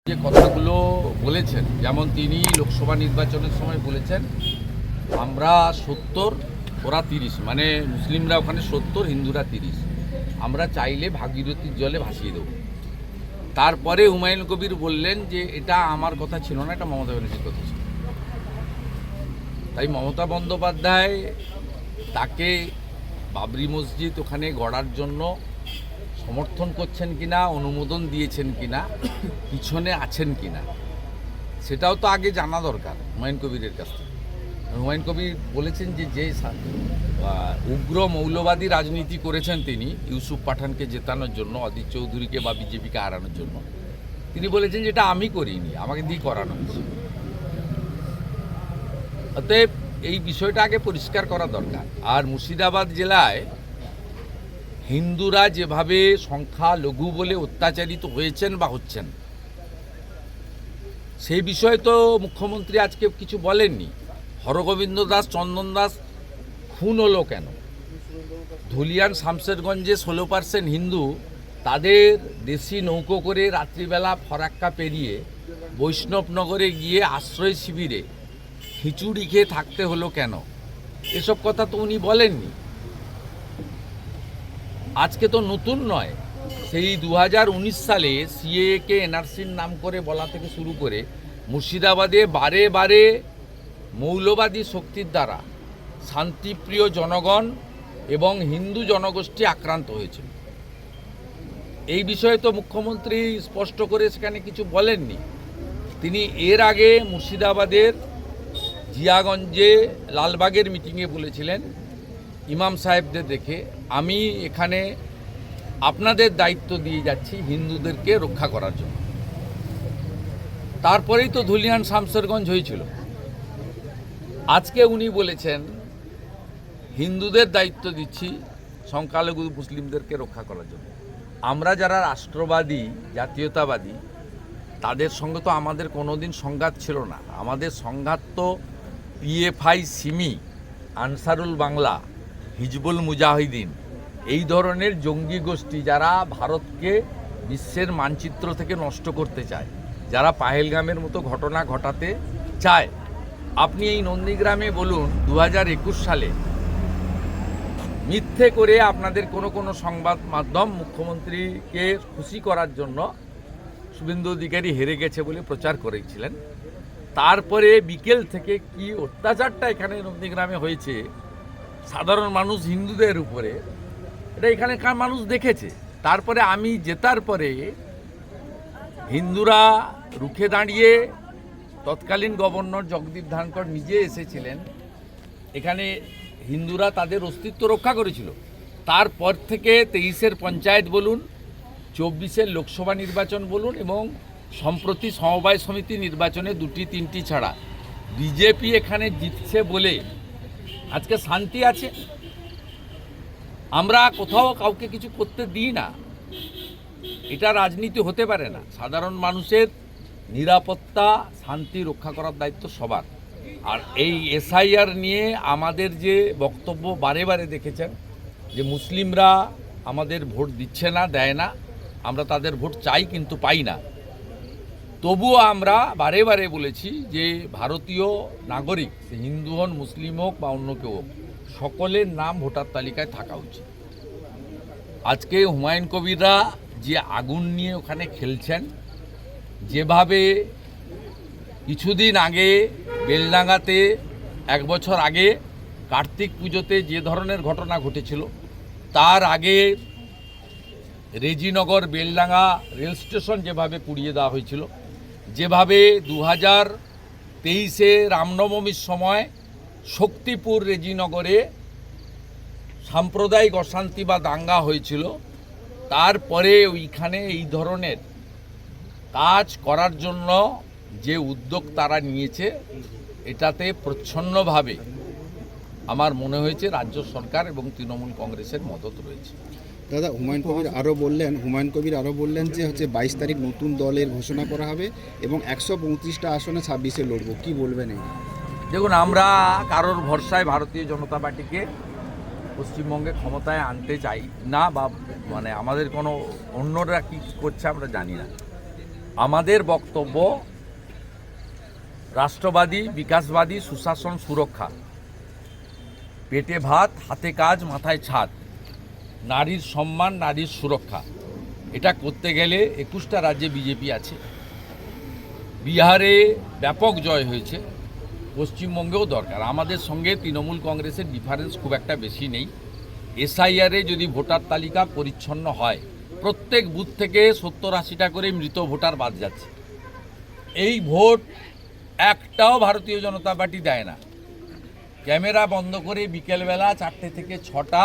যে কথাগুলো বলেছেন, যেমন তিনি লোকসভা নির্বাচনের সময় বলেছেন আমরা 70 ওরা 30, মানে মুসলিমরা ওখানে 70, হিন্দুরা 30, আমরা চাইলে ভাগীরথীর জলে ভাসিয়ে দেব। তারপরে হুমায়ুন কবির বললেন যে এটা আমার কথা ছিল না, এটা মমতা ব্যানার্জির কথা ছিল। তাই মমতা বন্দ্যোপাধ্যায় তাকে বাবরি মসজিদ ওখানে গড়ার জন্য সমর্থন করছেন কিনা, অনুমোদন দিয়েছেন কিনা, পিছনে আছেন কিনা, সেটাও তো আগে জানা দরকার হুমায়ুন কবিরের কাছ থেকে। হুমায়ুন কবির বলেছেন যে উগ্র মৌলবাদী রাজনীতি করেছেন তিনি ইউসুফ পাঠানকে জেতানোর জন্য, অদিত চৌধুরীকে বা বিজেপিকে হারানোর জন্য, তিনি বলেছেন যে এটা আমি করিনি, আমাকে দিয়ে করানো হয়েছে। অতএব এই বিষয়টা আগে পরিষ্কার করা দরকার। আর মুর্শিদাবাদ জেলায় হিন্দুরা যেভাবে সংখ্যালঘু বলে অত্যাচারিত হয়েছেন বা হচ্ছেন, সেই বিষয়ে তো মুখ্যমন্ত্রী আজকে কিছু বলেননি। হরগোবিন্দ দাস, চন্দন দাস খুন হলো কেন? ধুলিয়ান শামশেরগঞ্জে 16% হিন্দু তাদের দেশি নৌকো করে রাত্রিবেলা ফরাক্কা পেরিয়ে বৈষ্ণবনগরে গিয়ে আশ্রয় শিবিরে খিচুড়ি খেয়ে থাকতে হলো কেন? এসব কথা তো উনি বলেননি। আজকে তো নতুন নয়, সেই 2019 সালে সিএকে এনআরসির নাম করে বলা থেকে শুরু করে মুর্শিদাবাদে বারে বারে মৌলবাদী শক্তির দ্বারা শান্তিপ্রিয় জনগণ এবং হিন্দু জনগোষ্ঠী আক্রান্ত হয়েছিল। এই বিষয়ে তো মুখ্যমন্ত্রী স্পষ্ট করে সেখানে কিছু বলেননি। তিনি এর আগে মুর্শিদাবাদের জিয়াগঞ্জে লালবাগের মিটিংয়ে বলেছিলেন ইমাম সাহেবদের দেখে, আমি এখানে আপনাদের দায়িত্ব দিয়ে যাচ্ছি হিন্দুদেরকে রক্ষা করার জন্য। তারপরেই তো ধুলিয়ান শামশেরগঞ্জ হয়েছিল। আজকে উনি বলেছেন হিন্দুদের দায়িত্ব দিচ্ছি সংখ্যালঘু মুসলিমদেরকে রক্ষা করার জন্য। আমরা যারা রাষ্ট্রবাদী, জাতীয়তাবাদী, তাদের সঙ্গে তো আমাদের কোনোদিন সংঘাত ছিল না। আমাদের সংঘাত তো পিএফআই, সিমি, আনসারুল বাংলা, হিজবুল মুজাহিদিন, এই ধরনের জঙ্গি গোষ্ঠী যারা ভারতকে বিশ্বের মানচিত্র থেকে নষ্ট করতে চায়, যারা পাহেলগামের মতো ঘটনা ঘটাতে চায়। আপনি এই নন্দীগ্রামে বলুন 2021 সালে মিথ্যে করে আপনাদের কোনো সংবাদ মাধ্যম মুখ্যমন্ত্রীকে খুশি করার জন্য শুভেন্দু অধিকারী হেরে গেছে বলে প্রচার করেছিলেন। তারপরে বিকেল থেকে কি অত্যাচারটা এখানে নন্দীগ্রামে হয়েছে সাধারণ মানুষ হিন্দুদের উপরে, এটা এখানকার মানুষ দেখেছে। তারপরে আমি জেতার পরে হিন্দুরা রুখে দাঁড়িয়ে, তৎকালীন গভর্নর জগদীপ ধনখড় নিজে এসেছিলেন এখানে, হিন্দুরা তাদের অস্তিত্ব রক্ষা করেছিল। তারপর থেকে 23-এর পঞ্চায়েত বলুন, 24-এর লোকসভা নির্বাচন বলুন, এবং সম্প্রতি সমবায় সমিতি নির্বাচনে 2-3টি ছাড়া বিজেপি এখানে জিতছে বলে আজকে শান্তি আছে। আমরা কোথাও কাউকে কিছু করতে দিই না, এটা রাজনীতি হতে পারে না। সাধারণ মানুষের নিরাপত্তা, শান্তি রক্ষা করার দায়িত্ব সবার। আর এই এসআইআর নিয়ে আমাদের যে বক্তব্য বারে বারে দেখেছেন যে মুসলিমরা আমাদের ভোট দিচ্ছে না, দেয় না, আমরা তাদের ভোট চাই কিন্তু পাই না, তবুও আমরা বারে বারে বলেছি যে ভারতীয় নাগরিক, সে হিন্দু হন, মুসলিম হোক বা অন্য কেউ হোক, সকলের নাম ভোটার তালিকায় থাকা উচিত। আজকে হুমায়ুন কবিররা যে আগুন নিয়ে ওখানে খেলছেন, যেভাবে কিছুদিন আগে বেলডাঙ্গাতে 1 বছর আগে কার্তিক পুজোতে যে ধরনের ঘটনা ঘটেছিল, তার আগে রেজিনগর বেলডাঙ্গা রেল স্টেশন যেভাবে পুড়িয়ে দেওয়া হয়েছিল, যেভাবে 2023-এ রামনবমীর সময় শক্তিপুর রেজিনগরে সাম্প্রদায়িক অশান্তি বা দাঙ্গা হয়েছিল, তারপরে ওইখানে এই ধরনের কাজ করার জন্য যে উদ্যোগ তারা নিয়েছে, এটাতে প্রচ্ছন্নভাবে আমার মনে হয়েছে রাজ্য সরকার এবং তৃণমূল কংগ্রেসের মদত রয়েছে। দাদা, হুমায়ুন কবির আরও বললেন যে 22 তারিখ নতুন দলের ঘোষণা করা হবে এবং 135টা আসনে 26-এ লড়ব। কি বলবেন এই? দেখুন, আমরা কারোর ভরসায় ভারতীয় জনতা পার্টিকে পশ্চিমবঙ্গে ক্ষমতায় আনতে চাই না, বা মানে আমাদের কোনো অন্যরা কী করছে আমরা জানি না। আমাদের বক্তব্য রাষ্ট্রবাদী, বিকাশবাদী, সুশাসন, সুরক্ষা, পেটে ভাত, হাতে কাজ, মাথায় ছাদ, নারীর সম্মান, নারীর সুরক্ষা। এটা করতে গেলে 21টা রাজ্যে বিজেপি আছে, বিহারে ব্যাপক জয় হয়েছে, পশ্চিমবঙ্গেও দরকার। আমাদের সঙ্গে তৃণমূল কংগ্রেসের ডিফারেন্স খুব একটা বেশি নেই। এসআইআরে যদি ভোটার তালিকা পরিচ্ছন্ন হয়, প্রত্যেক বুথ থেকে 70-80টা করে মৃত ভোটার বাদ যাচ্ছে। এই ভোট একটাও ভারতীয় জনতা পার্টি দেয় না। ক্যামেরা বন্ধ করে বিকেলবেলা 4টে থেকে 6টা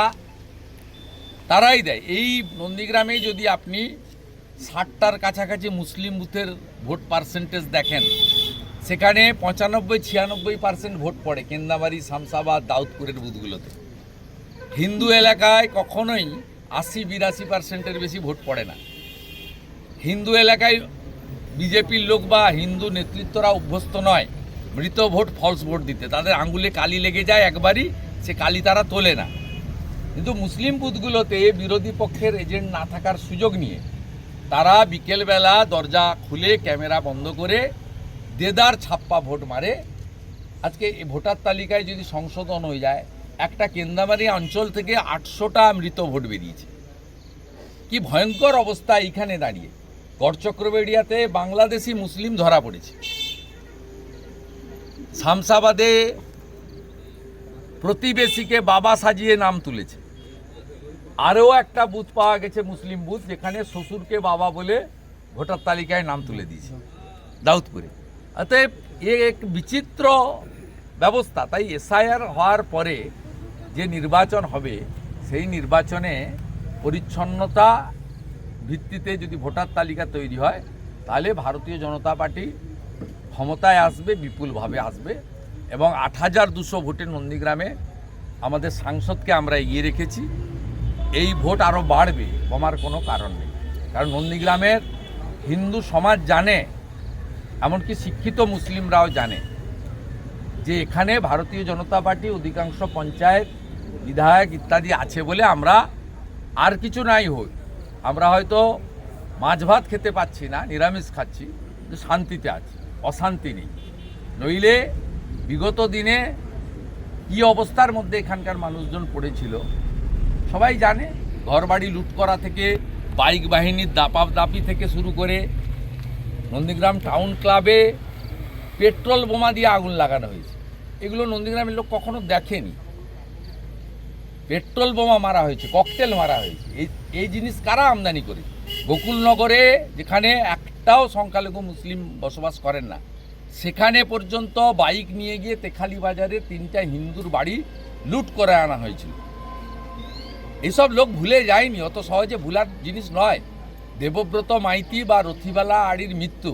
তারাই দেয়। এই নন্দীগ্রামে যদি আপনি 60টার কাছাকাছি মুসলিম বুথের ভোট পার্সেন্টেজ দেখেন, সেখানে 95-96% ভোট পড়ে কেন্দামারি, শামসাবাদ, দাউদপুরের বুথগুলোতে। হিন্দু এলাকায় কখনোই 80-82%-এর বেশি ভোট পড়ে না। হিন্দু এলাকায় বিজেপির লোক বা হিন্দু নেতৃত্বরা অভ্যস্ত নয় মৃত ভোট, ফলস ভোট দিতে। তাদের আঙ্গুলে কালি লেগে যায় একবারই, সে কালি তারা তোলে না। কিন্তু মুসলিম বুথগুলোতে বিরোধী পক্ষের এজেন্ট না থাকার সুযোগ নিয়ে তারা বিকেলবেলা দরজা খুলে ক্যামেরা বন্ধ করে দেদার ছাপ্পা ভোট মারে। আজকে এই ভোটার তালিকায় যদি সংশোধন হয়ে যায়, একটা কেন্দামারি অঞ্চল থেকে 800টা মৃত ভোট বেরিয়েছে। কি ভয়ঙ্কর অবস্থা এইখানে দাঁড়িয়ে। গড়চক্রবেড়িয়াতে বাংলাদেশি মুসলিম ধরা পড়েছে। শামসাবাদে প্রতিবেশীকে বাবা সাজিয়ে নাম তুলেছে। আরও একটা বুথ পাওয়া গেছে মুসলিম বুথ, যেখানে শ্বশুরকে বাবা বলে ভোটার তালিকায় নাম তুলে দিয়েছে, দাউদপুরে। অতএব এক বিচিত্র ব্যবস্থা। তাই এসআইআর হওয়ার পরে যে নির্বাচন হবে, সেই নির্বাচনে পরিচ্ছন্নতা ভিত্তিতে যদি ভোটার তালিকা তৈরি হয়, তাহলে ভারতীয় জনতা পার্টি ক্ষমতায় আসবে, বিপুলভাবে আসবে। এবং 8200 ভোটে নন্দীগ্রামে আমাদের সাংসদকে আমরা এগিয়ে রেখেছি। এই ভোট আরও বাড়বে, কমার কোনো কারণ নেই। কারণ নন্দীগ্রামের হিন্দু সমাজ জানে, এমনকি শিক্ষিত মুসলিমরাও জানে, যে এখানে ভারতীয় জনতা পার্টি অধিকাংশ পঞ্চায়েত, বিধায়ক ইত্যাদি আছে বলে আমরা আর কিছু নাই হই। আমরা হয়তো মাছ ভাত খেতে পাচ্ছি না, নিরামিষ খাচ্ছি, কিন্তু শান্তিতে আছি, অশান্তি নেই। নইলে বিগত দিনে কী অবস্থার মধ্যে এখানকার মানুষজন পড়েছিল সবাই জানে। ঘরবাড়ি লুট করা থেকে, বাইক বাহিনীর দাপাদাপি থেকে শুরু করে নন্দীগ্রাম টাউন ক্লাবে পেট্রোল বোমা দিয়ে আগুন লাগানো হয়েছে। এগুলো নন্দীগ্রামের লোক কখনো দেখেনি। পেট্রোল বোমা মারা হয়েছে, ককটেল মারা হয়েছে। এই জিনিস কারা আমদানি করে? গোকুলনগরে, যেখানে একটাও সংখ্যালঘু মুসলিম বসবাস করেন না, সেখানে পর্যন্ত বাইক নিয়ে গিয়ে তেখালি বাজারে 3টা হিন্দুর বাড়ি লুট করে আনা হয়েছিল। এইসব লোক ভুলে যায়নি, অত সহজে ভুলার জিনিস নয়। দেবব্রত মাইতি বা রথিবালা আড়ির মৃত্যু,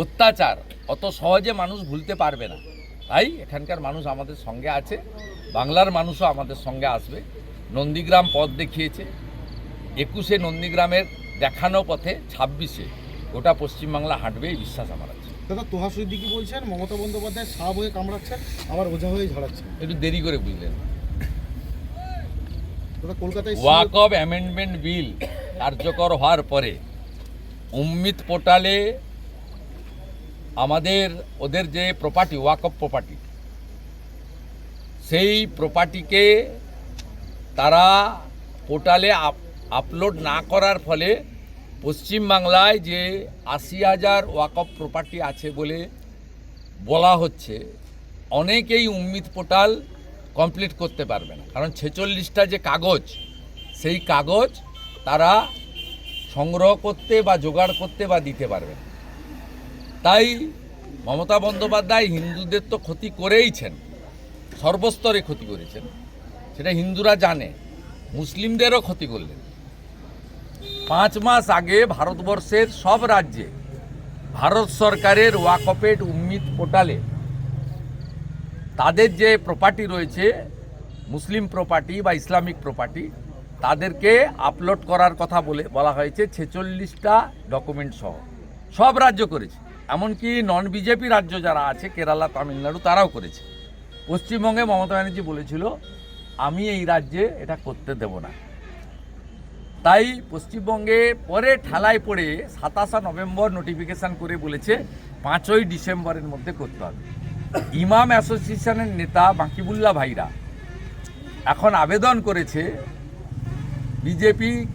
অত্যাচার অত সহজে মানুষ ভুলতে পারবে না। তাই এখানকার মানুষ আমাদের সঙ্গে আছে, বাংলার মানুষও আমাদের সঙ্গে আসবে। নন্দীগ্রাম পথ দেখিয়েছে। 21-এ নন্দীগ্রামের দেখানো পথে 26-এ গোটা পশ্চিমবাংলা হাঁটবে, এই বিশ্বাস আমার আছে। দাদা, তোহা সিদ্দিকী বলছেন মমতা বন্দ্যোপাধ্যায় সাপ হয়ে কামড়াচ্ছেন, আবার ওঝা হয়ে ঝাড়াচ্ছেন। একটু দেরি করে বুঝলেন। দাদা, কলকাতায় ওয়াকফ অ্যামেন্ডমেন্ট বিল কার্যকর হওয়ার পরে উম্মিত পোর্টালে আমাদের ওদের যে প্রপার্টি, ওয়াকফ প্রপার্টি, সেই প্রপার্টিকে তারা পোর্টালে আপলোড না করার ফলে পশ্চিমবাংলায় যে 80,000 ওয়াকফ প্রপার্টি আছে বলে বলা হচ্ছে, অনেকেই উম্মিত পোর্টাল কমপ্লিট করতে পারবে না। কারণ 46টা যে কাগজ, সেই কাগজ তারা সংগ্রহ করতে বা জোগাড় করতে বা দিতে পারবে না। তাই মমতা বন্দ্যোপাধ্যায় হিন্দুদের তো ক্ষতি করেইছেন, সর্বস্তরে ক্ষতি করেছেন, সেটা হিন্দুরা জানে। মুসলিমদেরও ক্ষতি করলেন। 5 মাস আগে ভারতবর্ষের সব রাজ্যে ভারত সরকারের ওয়াকফের উম্মিত পোর্টালে তাদের যে প্রপার্টি রয়েছে, মুসলিম প্রপার্টি বা ইসলামিক প্রপার্টি, তাদেরকে আপলোড করার কথা বলা হয়েছে 46টা ডকুমেন্ট সহ। সব রাজ্য করেছে, এমনকি নন বিজেপি রাজ্য যারা আছে, কেরালা, তামিলনাড়ু, তারাও করেছে। পশ্চিমবঙ্গে মমতা ব্যানার্জি বলেছিল, আমি এই রাজ্যে এটা করতে দেব না। তাই পশ্চিমবঙ্গে পরে ঠেলায় পড়ে 27 নভেম্বর নোটিফিকেশান করে বলেছে 5ই ডিসেম্বরের মধ্যে করতে হবে। ইমাম অ্যাসোসিয়েশনের নেতা বাকিবুল্লাহ ভাইরা এখন আবেদন করেছে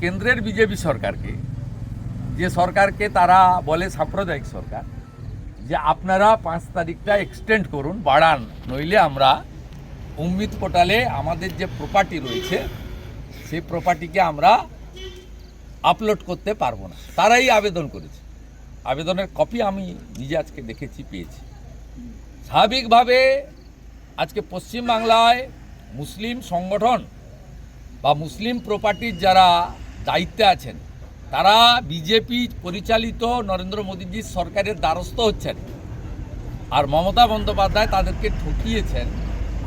কেন্দ্রের বিজেপি সরকারকে, যে সরকারকে তারা বলে সাম্প্রদায়িক সরকার, যে আপনারা 5 তারিখটা এক্সটেন্ড করুন, বাড়ান, নইলে আমরা উম্মিদ পোর্টালে আমাদের যে প্রপার্টি রয়েছে সেই প্রপার্টিকে আমরা আপলোড করতে পারবো না। তারাই আবেদন করেছে। আবেদনের কপি আমি নিজে আজকে দেখেছি, পেয়েছি। স্বাভাবিকভাবে আজকে পশ্চিমবাংলায় মুসলিম সংগঠন বা মুসলিম প্রপার্টির যারা দায়িত্বে আছেন তারা বিজেপি পরিচালিত নরেন্দ্র মোদীজির সরকারের দ্বারস্থ হচ্ছেন, আর মমতা বন্দ্যোপাধ্যায় তাদেরকে ঠকিয়েছেন।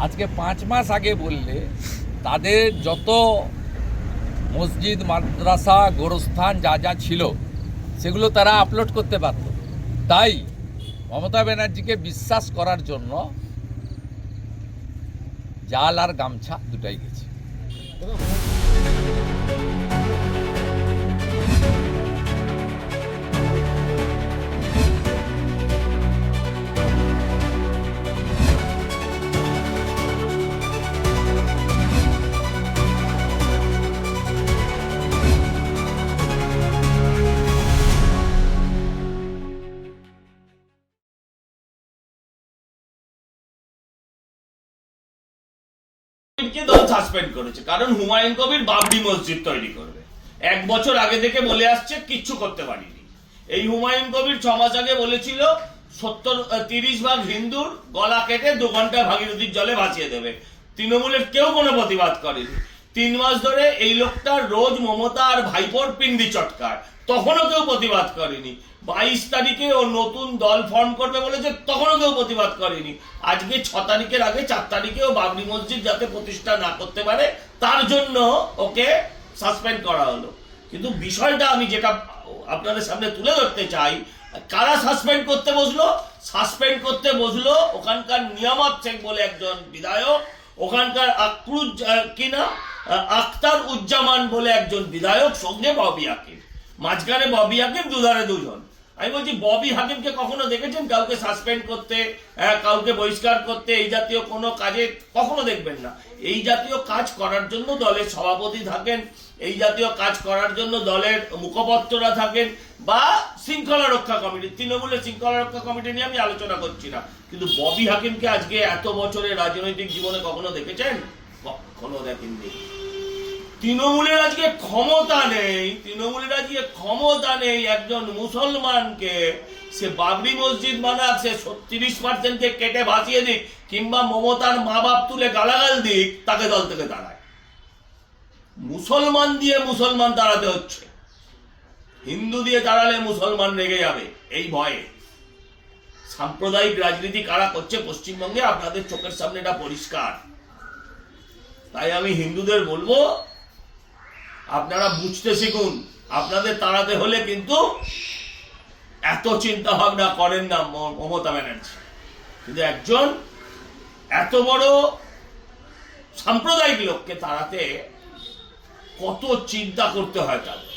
আজকে 5 মাস আগে বললে তাদের যত মসজিদ, মাদ্রাসা, গোরস্থান যা যা ছিল সেগুলো তারা আপলোড করতে পারত। তাই মমতা ব্যানার্জিকে বিশ্বাস করার জন্য জাল আর গামছা দুটাই গেছে। দল সাসপেন্ড করেছে কারণ হুমায়ুন কবির বাবরি মসজিদ তৈরি করবে। 1 বছর আগে থেকে বলে আসছে, কিচ্ছু করতে পারিনি। এই হুমায়ুন কবির 6 মাস আগে বলেছিল 30 ভাগ হিন্দুর গলা কেটে 2 ঘন্টা ভাগীরথীর জলে ভাসিয়ে দেবে। তৃণমূলের কেউ কোনো প্রতিবাদ করেনি। 3 মাস ধরে এই লোকটার রোজ মমতা আর ভাইপোর পিন্ডি চটকায়, তখনও কেউ প্রতিবাদ করেনি। 22 তারিখে ও নতুন দল ফর্ম করবে বলেছে, তখনও কেউ প্রতিবাদ করেনি। আজকে 6 তারিখের আগে 4 তারিখে ও বাবরি মসজিদ যাতে প্রতিষ্ঠা না করতে পারে তার জন্য ওকে সাসপেন্ড করা হলো। কিন্তু বিষয়টা আমি যেটা আপনাদের সামনে তুলে ধরতে চাই, কারা সাসপেন্ড করতে বসলো? সাসপেন্ড করতে বসলো ওখানকার নিয়ামত শেখ বলে একজন বিধায়ক, ওখানকার আখতার উজ্জামান বলে একজন বিধায়ক, সঙ্গে ববি হাকিম, মাঝখানে ববি হাকিম, দুধারে দুজন। আমি বলছি, ববি হাকিমকে কখনো দেখেছেন কাউকে সাসপেন্ড করতে, কাউকে বহিষ্কার করতে? এই জাতীয় কোনো কাজে কখনো দেখবেন না। এই জাতীয় কাজ করার জন্য দলের সভাপতি থাকেন, এই জাতীয় কাজ করার জন্য দলের মুখপত্ররা থাকেন, বা শৃঙ্খলা রক্ষা কমিটি। তৃণমূলের শৃঙ্খলা রক্ষা কমিটি নিয়ে আমি আলোচনা করছি না, কিন্তু ববি হাকিমকে আজকে এত বছরের রাজনৈতিক জীবনে কখনো দেখেছেন? কখনো দেখেননি। তৃণমূলের আজকে ক্ষমতা নেই, ক্ষমতা নেই একজন মুসলমানকে সে বাবরি মসজিদ বানাক, সে 30% কেটে ভাসিয়ে দিক, কিংবা মমতার মা বাপ তুলে গালাগাল দিক, তাকে দল থেকে দাঁড়ায়। মুসলমান দিয়ে মুসলমান দাঁড়াতে হচ্ছে, হিন্দু দিয়ে দাঁড়ালে মুসলমান রেগে যাবে, এই ভয়ে। সাম্প্রদায়িক রাজনীতি কারা করছে পশ্চিমবঙ্গে আপনাদের চোখের সামনে এটা পরিষ্কার। তাই আমি হিন্দুদের বলবো, আপনারা বুঝতে শিখুন। আপনাদের তাড়াতে হলে কিন্তু এত চিন্তা ভাবনা করেন না মমতা ব্যানার্জি, কিন্তু একজন এত বড় সাম্প্রদায়িক লোককে তাড়াতে কত চিন্তা করতে হয় তাদের।